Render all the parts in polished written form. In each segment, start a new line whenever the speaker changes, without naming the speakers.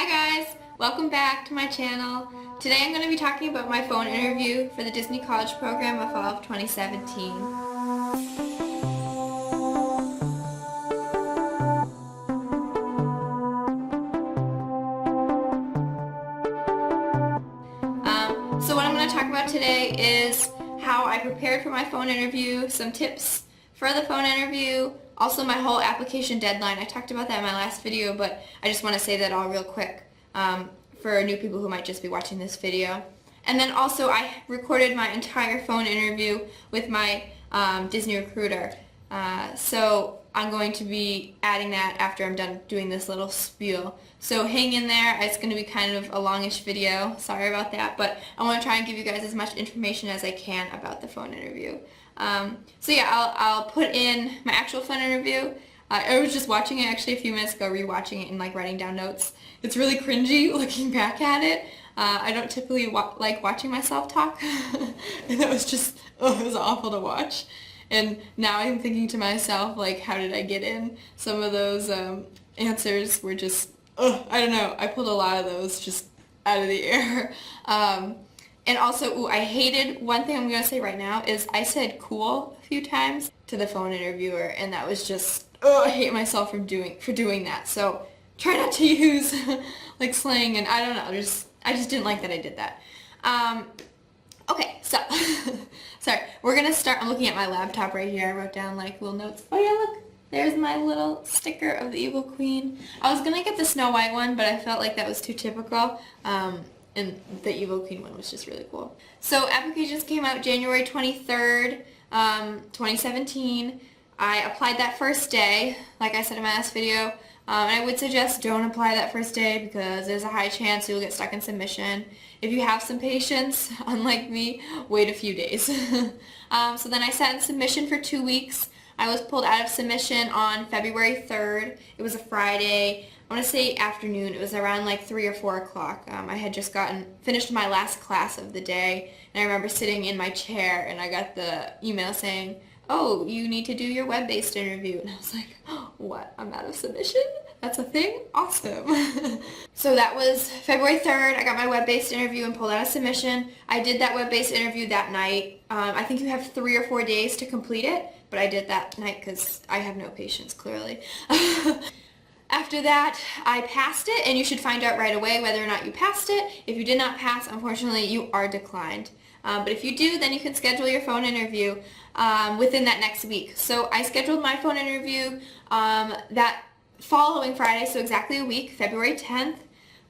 Hi guys, welcome back to my channel. Today I'm going to be talking about my phone interview for the Disney College Program of fall of 2017. So what I'm going to talk about today is how I prepared for my phone interview, some tips for the phone interview, also my whole application deadline. I talked about that in my last video, but I just want to say that all real quick for new people who might just be watching this video. And then also I recorded my entire phone interview with my Disney recruiter. So I'm going to be adding that after I'm done doing this little spiel. So hang in there. It's going to be kind of a longish video. Sorry about that, but I want to try and give you guys as much information as I can about the phone interview. So yeah, I'll put in my actual phone interview. I was just watching it actually a few minutes ago, rewatching it and like writing down notes. It's really cringy looking back at it. I don't typically like watching myself talk, and it was awful to watch. And now I'm thinking to myself, like, how did I get in? Some of those answers were just, I don't know. I pulled a lot of those just out of the air. And also, I hated, one thing I'm going to say right now is I said cool a few times to the phone interviewer, and that was just, I hate myself for doing that. So try not to use like slang, and I don't know, I just didn't like that I did that. Okay, so, sorry, we're going to start. I'm looking at my laptop right here. I wrote down like little notes. Oh yeah, look, there's my little sticker of the Evil Queen. I was going to get the Snow White one, but I felt like that was too typical. And the Evil Queen one was just really cool. So applications came out January 23rd, 2017. I applied that first day, like I said in my last video. And I would suggest don't apply that first day because there's a high chance you'll get stuck in submission. If you have some patience, unlike me, wait a few days. So then I sat in submission for 2 weeks. I was pulled out of submission on February 3rd. It was a Friday. I want to say afternoon. It was around like 3 or 4 o'clock. I had just finished my last class of the day, and I remember sitting in my chair, and I got the email saying, oh, you need to do your web-based interview. And I was like, oh, what? I'm out of submission? That's a thing? Awesome. So that was February 3rd. I got my web-based interview and pulled out of submission. I did that web-based interview that night. I think you have 3 or 4 days to complete it, but I did that night because I have no patience, clearly. After that, I passed it, and you should find out right away whether or not you passed it. If you did not pass, unfortunately, you are declined. But if you do, then you can schedule your phone interview within that next week. So I scheduled my phone interview that following Friday, so exactly a week, February 10th.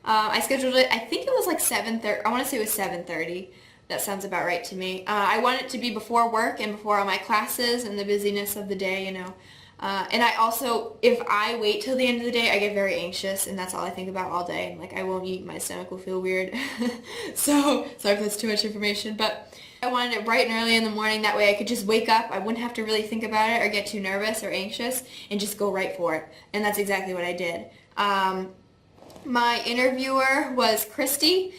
I scheduled it, I think it was like 7:30, I want to say it was 7:30. That sounds about right to me. I want it to be before work and before all my classes and the busyness of the day, you know. And I also, if I wait till the end of the day, I get very anxious, and that's all I think about all day. And like, I won't eat, my stomach will feel weird. So, sorry if that's too much information, but I wanted it bright and early in the morning. That way I could just wake up, I wouldn't have to really think about it or get too nervous or anxious, and just go right for it. And that's exactly what I did. My interviewer was Christy.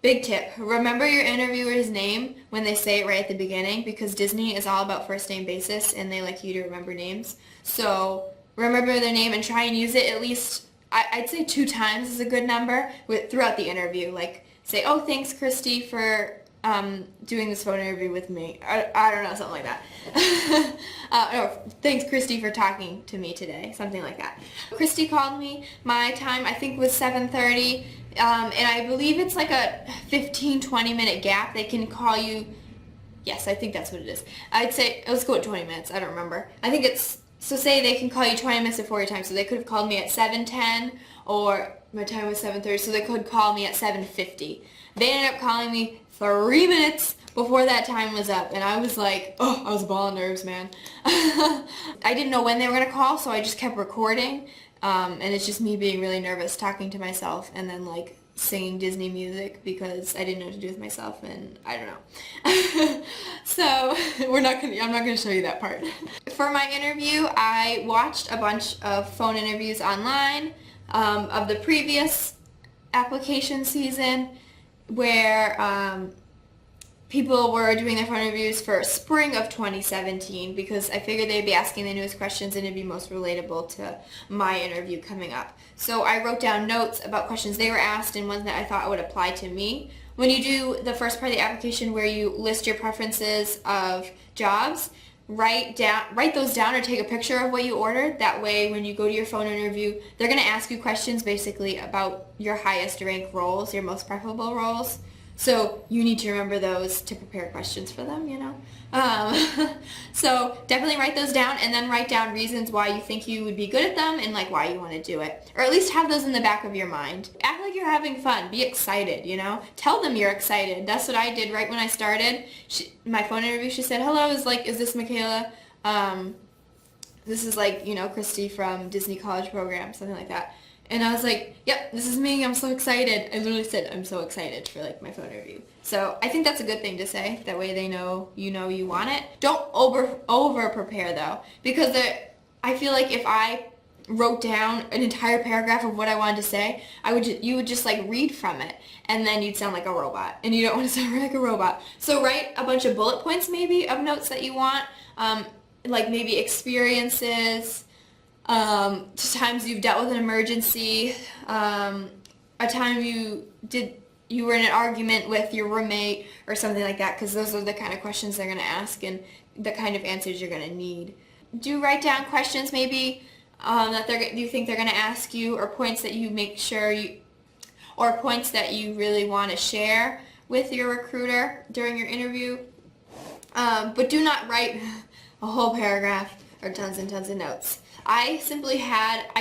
Big tip, remember your interviewer's name when they say it right at the beginning, because Disney is all about first name basis and they like you to remember names. So remember their name and try and use it at least, I'd say 2 times is a good number throughout the interview. Like say, oh, thanks Christy for doing this phone interview with me. I don't know, something like that. Or, thanks Christy for talking to me today, something like that. Christy called me. My time I think was 7:30. And I believe it's like a 15-20 minute gap. They can call you, yes, I think that's what it is. I'd say, let's go at 20 minutes, I don't remember. I think it's, so say they can call you 20 minutes before your time, so they could have called me at 7:10, or my time was 7:30, so they could call me at 7:50. They ended up calling me 3 minutes before that time was up, and I was like, oh, I was a ball of nerves, man. I didn't know when they were going to call, so I just kept recording. And it's just me being really nervous talking to myself and then like singing Disney music because I didn't know what to do with myself, and I don't know. So I'm not gonna show you that part. For my interview, I watched a bunch of phone interviews online of the previous application season where people were doing their phone interviews for spring of 2017 because I figured they'd be asking the newest questions and it'd be most relatable to my interview coming up. So I wrote down notes about questions they were asked and ones that I thought would apply to me. When you do the first part of the application where you list your preferences of jobs, write those down or take a picture of what you ordered. That way when you go to your phone interview, they're going to ask you questions basically about your highest rank roles, your most preferable roles. So you need to remember those to prepare questions for them, you know. So definitely write those down and then write down reasons why you think you would be good at them and like why you want to do it. Or at least have those in the back of your mind. Act like you're having fun. Be excited, you know. Tell them you're excited. That's what I did right when I started. My phone interview, she said, hello, is this Michaila? This is like, you know, Christy from Disney College Program, something like that. And I was like, yep, this is me. I'm so excited. I literally said, I'm so excited for like my phone interview. So I think that's a good thing to say. That way they know you want it. Don't over prepare though, because I feel like if I wrote down an entire paragraph of what I wanted to say, you would just like read from it, and then you'd sound like a robot, and you don't want to sound like a robot. So write a bunch of bullet points maybe of notes that you want, like maybe experiences. Times you've dealt with an emergency, a time you were in an argument with your roommate or something like that, because those are the kind of questions they're going to ask and the kind of answers you're going to need. Do write down questions maybe that you think they're going to ask you, or points that you or points that you really want to share with your recruiter during your interview. But do not write a whole paragraph or tons and tons of notes. I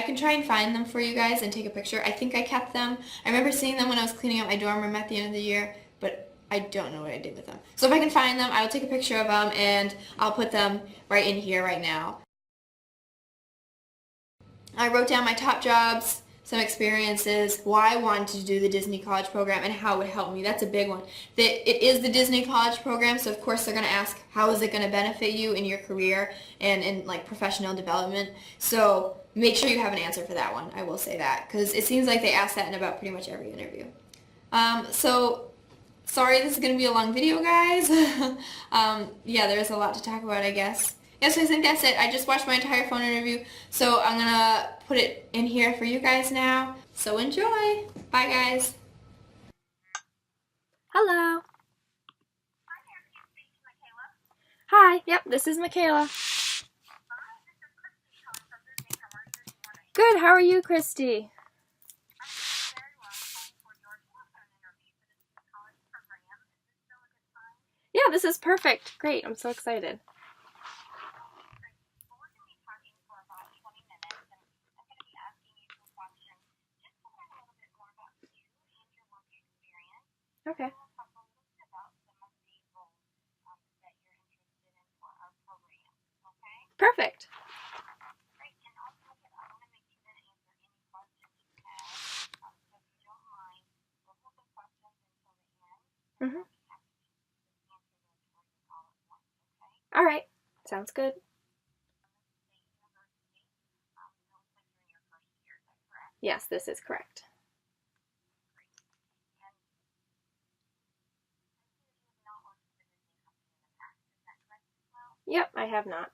can try and find them for you guys and take a picture. I think I kept them. I remember seeing them when I was cleaning up my dorm room at the end of the year, but I don't know what I did with them. So if I can find them, I will take a picture of them and I'll put them right in here right now. I wrote down my top jobs, some experiences, why I wanted to do the Disney College Program, and how it would help me. That's a big one. It is the Disney College Program, so of course they're going to ask how is it going to benefit you in your career and in like professional development. So make sure you have an answer for that one. I will say that, because it seems like they ask that in about pretty much every interview. So sorry this is going to be a long video, guys. Yeah, there's a lot to talk about, I guess. Yes, I think that's it. I just watched my entire phone interview, so I'm going to put it in here for you guys now. So enjoy. Bye, guys.
Hello. Hi, yep, this is Michaila. Good, how are you, Christy? Yeah, this is perfect. Great, I'm so excited. Okay. Perfect. Mm-hmm. All right, sounds good. Yes, this is correct. Yep, I have not.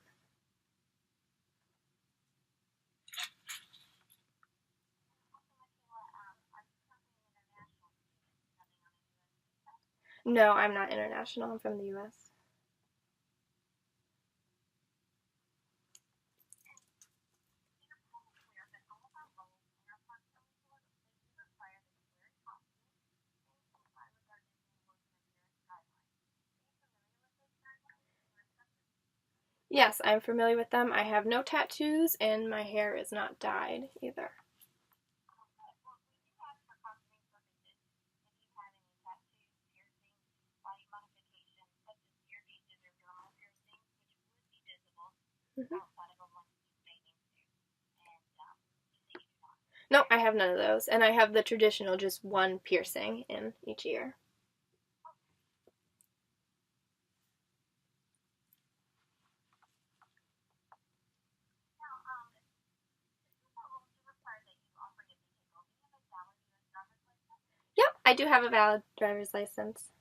No, I'm not international. I'm from the U.S. Yes, I'm familiar with them. I have no tattoos, and my hair is not dyed either. Mm-hmm. No, I have none of those, and I have the traditional just one piercing in each ear. Yep, I do have a valid driver's license.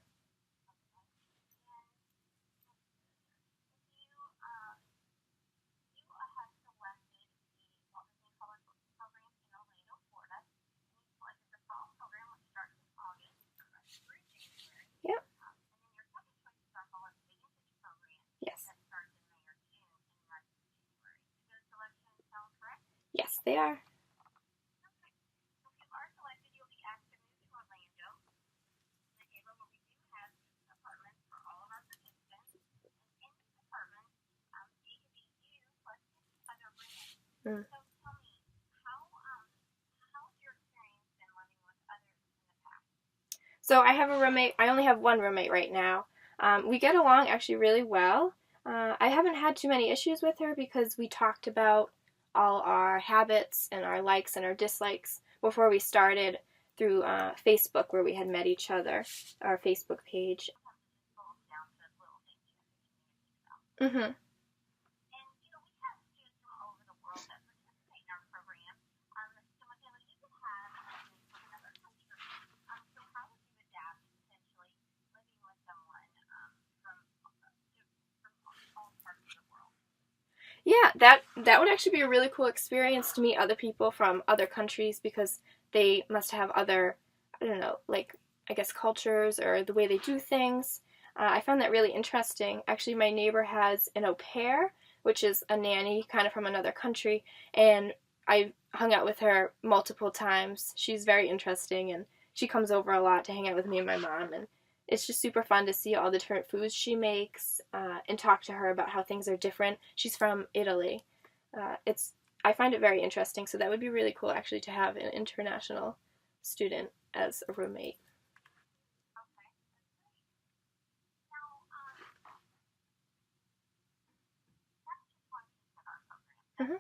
they are. Mm. So I have a roommate. I only have one roommate right now. We get along actually really well. I haven't had too many issues with her because we talked about all our habits and our likes and our dislikes before we started through Facebook, where we had met each other, our Facebook page. Mm-hmm. Yeah, that would actually be a really cool experience to meet other people from other countries because they must have other, I don't know, like I guess cultures or the way they do things. I found that really interesting. Actually, my neighbor has an au pair, which is a nanny kind of from another country, and I hung out with her multiple times. She's very interesting, and she comes over a lot to hang out with me and my mom, and it's just super fun to see all the different foods she makes and talk to her about how things are different. She's from Italy. I find it very interesting, so that would be really cool actually to have an international student as a roommate. Mm-hmm.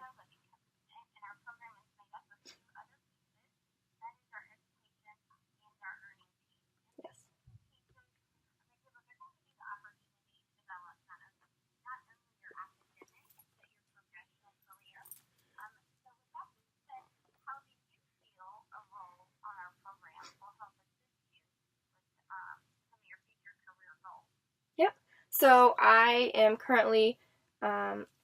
Yes. Yep. So I am currently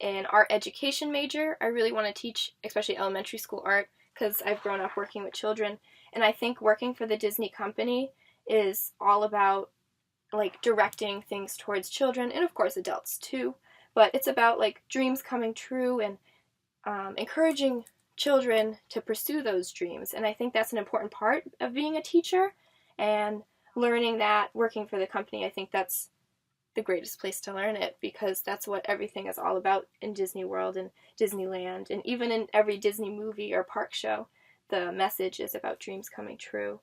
an art education major. I really want to teach, especially elementary school art, because I've grown up working with children. And I think working for the Disney company is all about like directing things towards children and of course adults too. But it's about like dreams coming true and encouraging children to pursue those dreams. And I think that's an important part of being a teacher and learning that working for the company. I think that's the greatest place to learn it because that's what everything is all about in Disney World and Disneyland, and even in every Disney movie or park show, the message is about dreams coming true.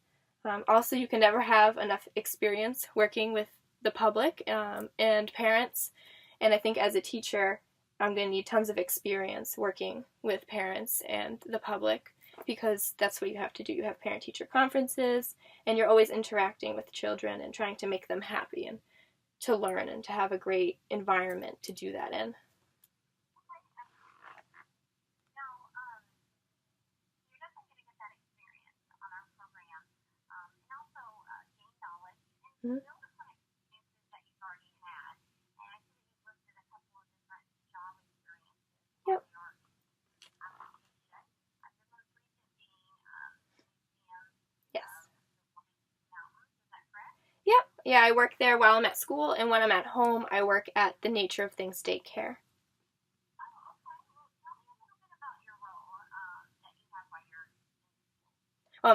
Also, you can never have enough experience working with the public and parents, and I think as a teacher, I'm going to need tons of experience working with parents and the public because that's what you have to do. You have parent-teacher conferences, and you're always interacting with children and trying to make them happy and to learn and to have a great environment to do that in. Mm-hmm. Yep. Yes. Yep. Yeah, I work there while I'm at school, and when I'm at home, I work at the Nature of Things daycare.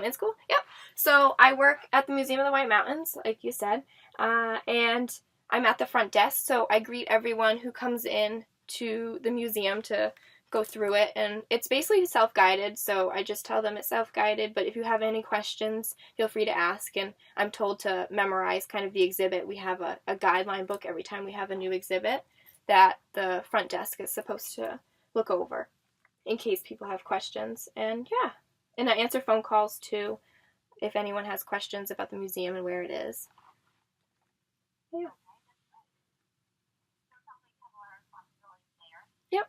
In school? Yep. So I work at the Museum of the White Mountains, like you said, and I'm at the front desk, so I greet everyone who comes in to the museum to go through it, and it's basically self-guided, so I just tell them it's self-guided, but if you have any questions, feel free to ask, and I'm told to memorize kind of the exhibit. We have a guideline book every time we have a new exhibit that the front desk is supposed to look over in case people have questions, and yeah. And I answer phone calls too if anyone has questions about the museum and where it is. Yeah. Yep.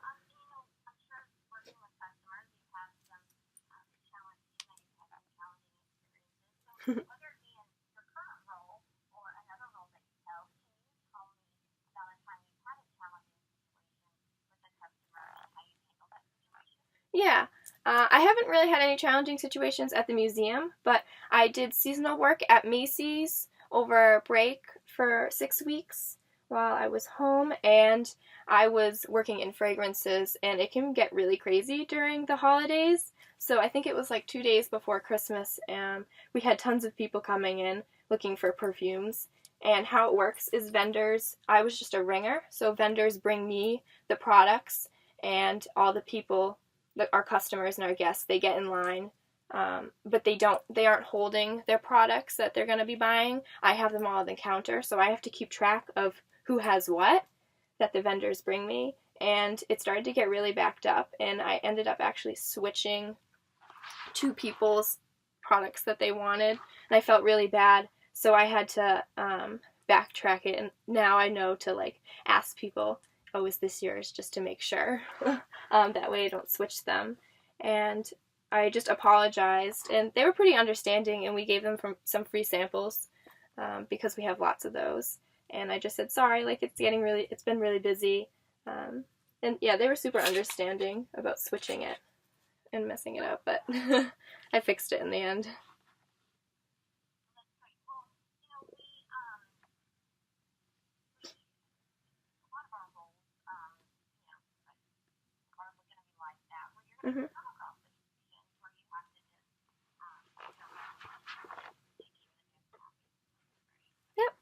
Yeah. I haven't really had any challenging situations at the museum, but I did seasonal work at Macys over break for 6 weeks while I was home, and I was working in fragrances, and it can get really crazy during the holidays. So I think it was like 2 days before Christmas, and we had tons of people coming in looking for perfumes. And how it works is vendors, I was just a ringer, so vendors bring me the products, and all the people, our customers and our guests, they get in line. But they aren't holding their products that they're going to be buying. I have them all on the counter, so I have to keep track of who has what that the vendors bring me. And it started to get really backed up, and I ended up actually switching to people's products that they wanted, and I felt really bad. So I had to backtrack it, and now I know to like ask people, oh, is this yours, just to make sure. That way I don't switch them. And I just apologized, and they were pretty understanding, and we gave them some free samples because we have lots of those. And I just said, sorry, like it's been really busy. And yeah, they were super understanding about switching it and messing it up, but I fixed it in the end. Mm-hmm. Yep.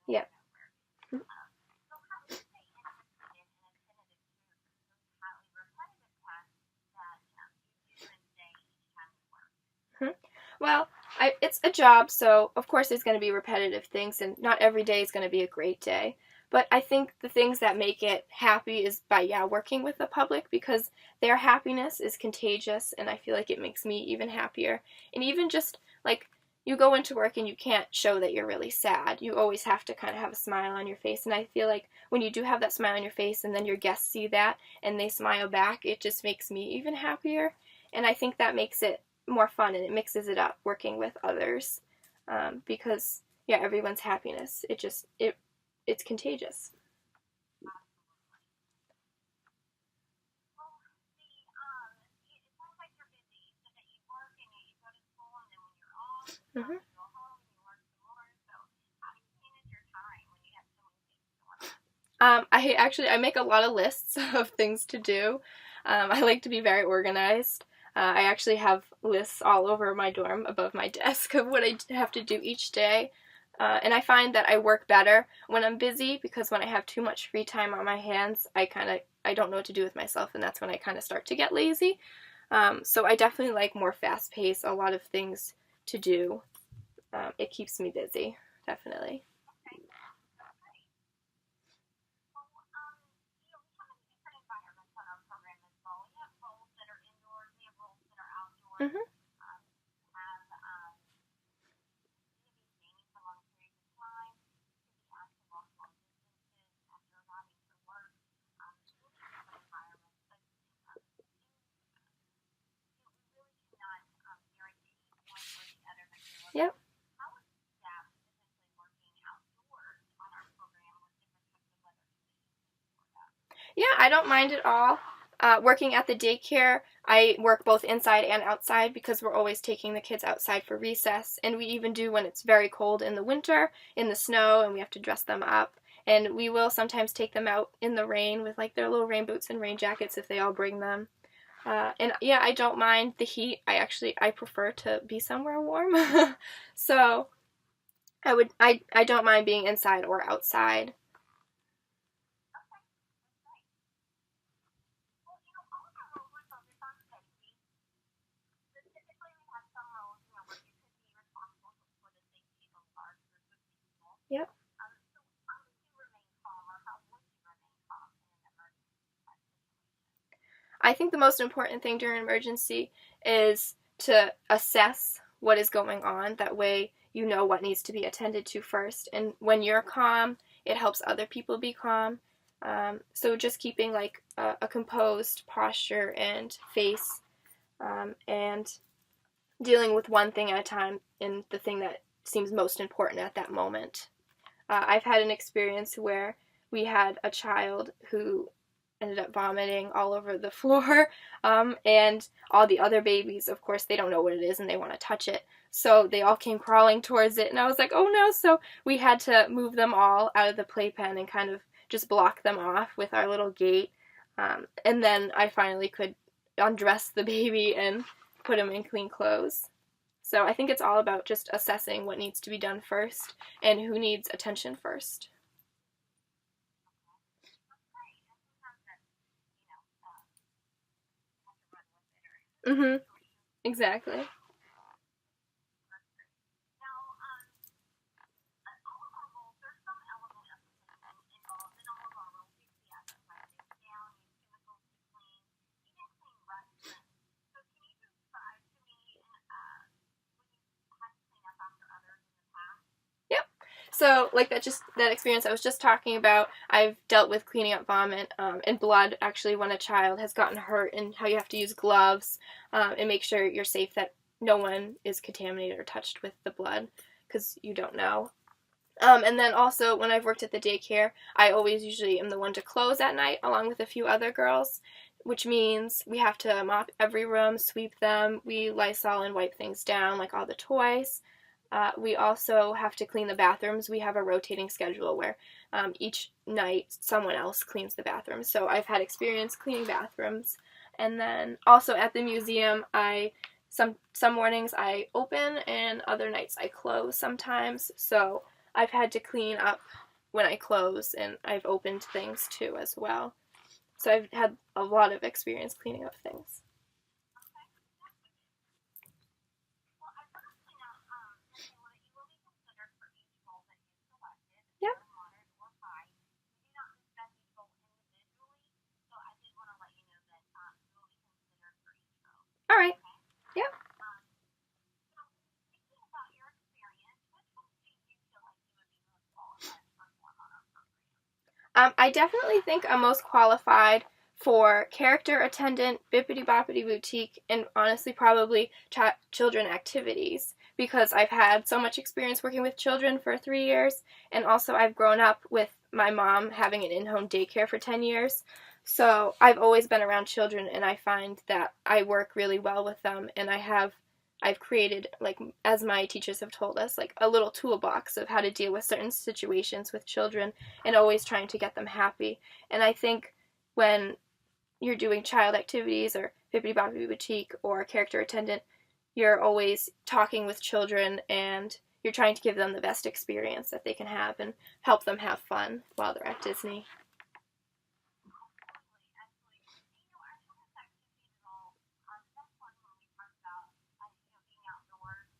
Yep. Well, it's a job, so of course there's going to be repetitive things, and not every day is going to be a great day. But I think the things that make it happy is by, working with the public, because their happiness is contagious, and I feel like it makes me even happier. And even just, like, you go into work and you can't show that you're really sad. You always have to kind of have a smile on your face, and I feel like when you do have that smile on your face and then your guests see that and they smile back, it just makes me even happier. And I think that makes it more fun, and it mixes it up working with others, because everyone's happiness, it's contagious. Hmm. I make a lot of lists of things to do. I like to be very organized. I actually have lists all over my dorm above my desk of what I have to do each day. And I find that I work better when I'm busy, because when I have too much free time on my hands, I don't know what to do with myself, and that's when I kind of start to get lazy. So I definitely like more fast pace, a lot of things to do. It keeps me busy, definitely. Hmm. Yep. Yeah, I don't mind at all. Working at the daycare, I work both inside and outside, because we're always taking the kids outside for recess, and we even do when it's very cold in the winter, in the snow, and we have to dress them up. And we will sometimes take them out in the rain with like their little rain boots and rain jackets if they all bring them. And yeah, I don't mind the heat. I prefer to be somewhere warm. So I don't mind being inside or outside. Yep. I think the most important thing during an emergency is to assess what is going on. That way you know what needs to be attended to first. And when you're calm, it helps other people be calm. So just keeping like a composed posture and face, and dealing with one thing at a time, and the thing that seems most important at that moment. I've had an experience where we had a child who ended up vomiting all over the floor, and all the other babies, of course, they don't know what it is and they want to touch it. So they all came crawling towards it, and I was like, oh no. So we had to move them all out of the playpen and kind of just block them off with our little gate. And then I finally could undress the baby and put him in clean clothes. So I think it's all about just assessing what needs to be done first and who needs attention first. Mhm. Exactly. Yep. So, like that experience I was just talking about, I've dealt with cleaning up vomit and blood. Actually, when a child has gotten hurt, and how you have to use gloves and make sure you're safe that no one is contaminated or touched with the blood, because you don't know. And then also, when I've worked at the daycare, I always usually am the one to close at night, along with a few other girls, which means we have to mop every room, sweep them, we Lysol and wipe things down, like all the toys. We also have to clean the bathrooms. We have a rotating schedule where each night someone else cleans the bathrooms. So I've had experience cleaning bathrooms. And then also at the museum, some mornings I open and other nights I close sometimes. So I've had to clean up when I close, and I've opened things too as well. So I've had a lot of experience cleaning up things. Yep. All right. Yep. I definitely think I'm most qualified for character attendant, bippity boppity boutique, and honestly probably children activities, because I've had so much experience working with children for 3 years, and also I've grown up with my mom having an in-home daycare for 10 years. So I've always been around children, and I find that I work really well with them, and I've created, like, as my teachers have told us, like a little toolbox of how to deal with certain situations with children, and always trying to get them happy. And I think when you're doing child activities or Bippity Boppity Boutique or character attendant, you're always talking with children, and you're trying to give them the best experience that they can have and help them have fun while they're at Disney.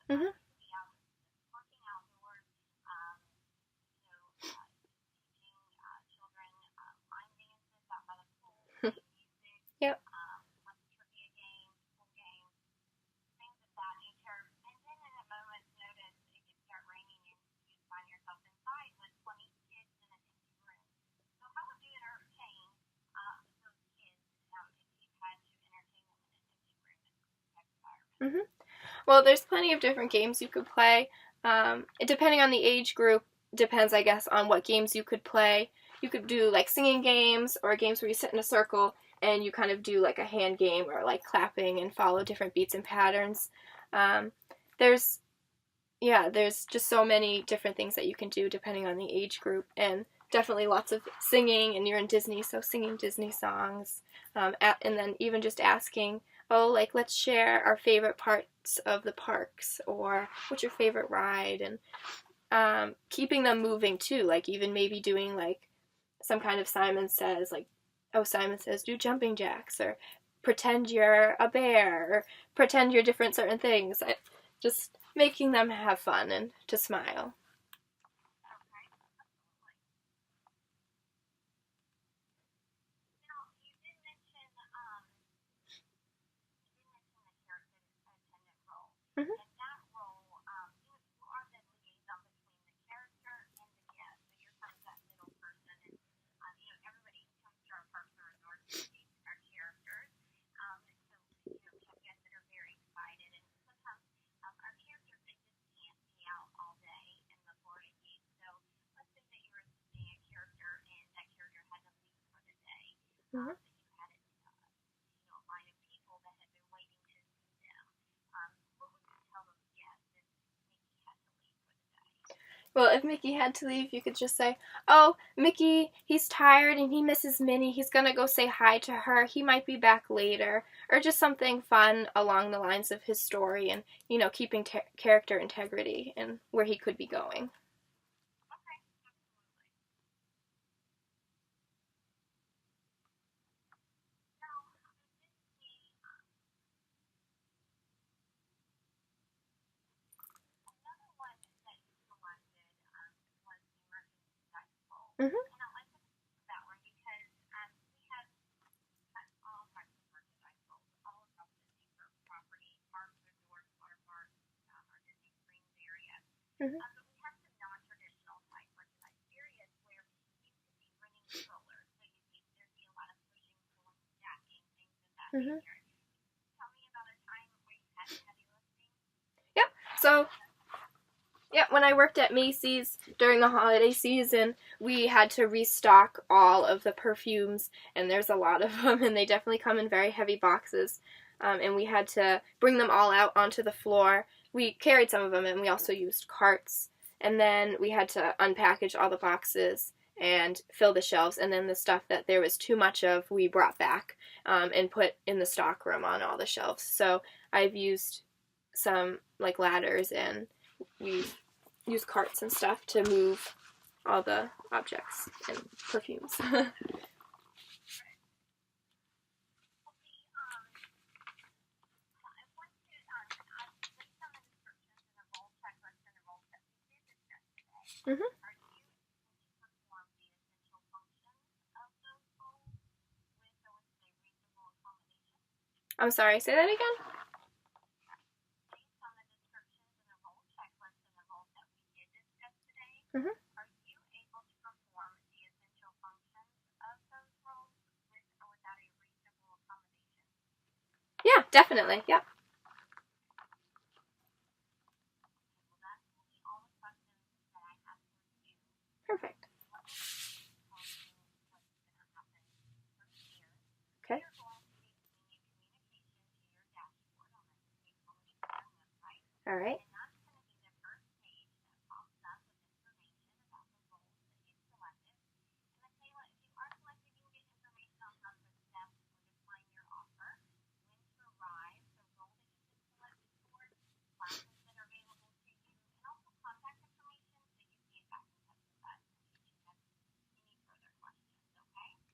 Mm-hmm. Yep. Mm-hmm. Well, there's plenty of different games you could play. Depending on the age group, depends, I guess, on what games you could play. You could do like singing games or games where you sit in a circle and you kind of do like a hand game or like clapping and follow different beats and patterns. Um, there's there's just so many different things that you can do depending on the age group, and definitely lots of singing, and you're in Disney, so singing Disney songs, and then even just asking, oh, like, let's share our favorite parts of the parks, or what's your favorite ride, and keeping them moving too, like even maybe doing like some kind of Simon Says, like, oh, Simon Says do jumping jacks, or pretend you're a bear, or pretend you're different certain things. Just making them have fun and to smile. Mm-hmm. Mhm. Well, if Mickey had to leave, you could just say, "Oh, Mickey, he's tired and he misses Minnie. He's gonna go say hi to her. He might be back later." Or just something fun along the lines of his story and, keeping character integrity and where he could be going. Hmm. Hmm. Hmm. Yep. So, yeah, when I worked at Macys during the holiday season, we had to restock all of the perfumes, and there's a lot of them, and they definitely come in very heavy boxes. And we had to bring them all out onto the floor. We carried some of them, and we also used carts. And then we had to unpackage all the boxes and fill the shelves. And then the stuff that there was too much of, we brought back and put in the stock room on all the shelves. So I've used some like ladders, and we use carts and stuff to move all the objects and perfumes. Hmm. I'm sorry, say that again? Hmm. Yeah, definitely. Yep. Perfect. Okay. All right.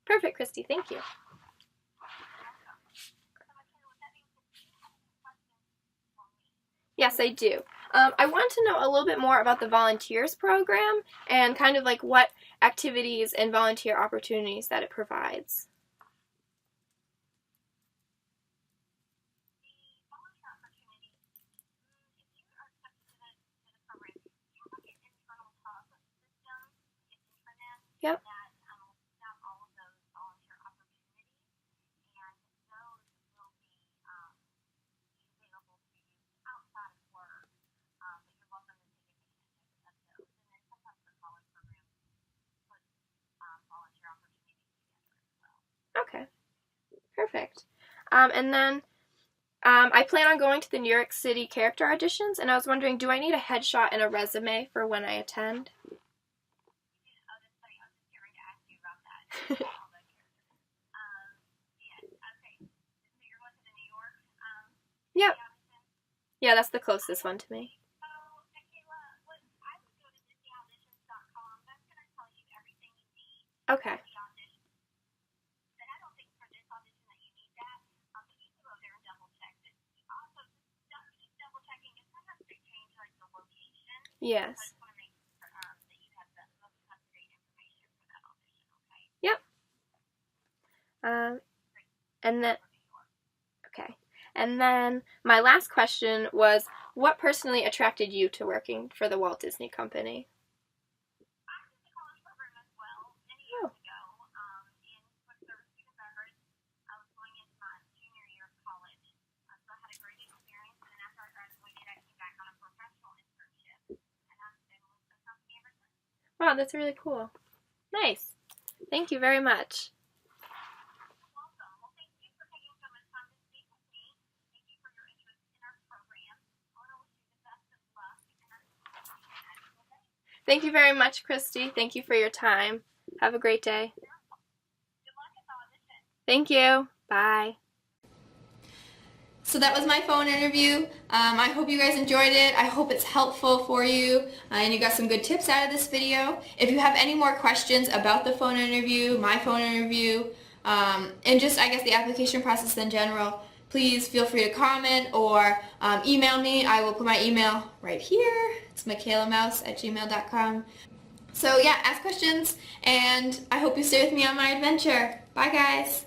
Perfect, Christy. Thank you. Yes, I do. I want to know a little bit more about the volunteers program and kind of like what activities and volunteer opportunities that it provides. Yep. Okay. Perfect. And then I plan on going to the New York City character auditions, and I was wondering, do I need a headshot and a resume for when I attend? Yep. Yeah, that's the closest one to me. Okay. Yes. Yep. Um, and then, okay. And then my last question was, what personally attracted you to working for the Walt Disney Company? Oh. Wow, that's really cool. Nice. Thank you very much. Thank you very much, Christy. Thank you for your time. Have a great day. Thank you. Bye.
So that was my phone interview. I hope you guys enjoyed it. I hope it's helpful for you and you got some good tips out of this video. If you have any more questions about the phone interview, my phone interview, and just I guess the application process in general, please feel free to comment or email me. I will put my email right here. It's michailamouse@gmail.com. So yeah, ask questions and I hope you stay with me on my adventure. Bye guys!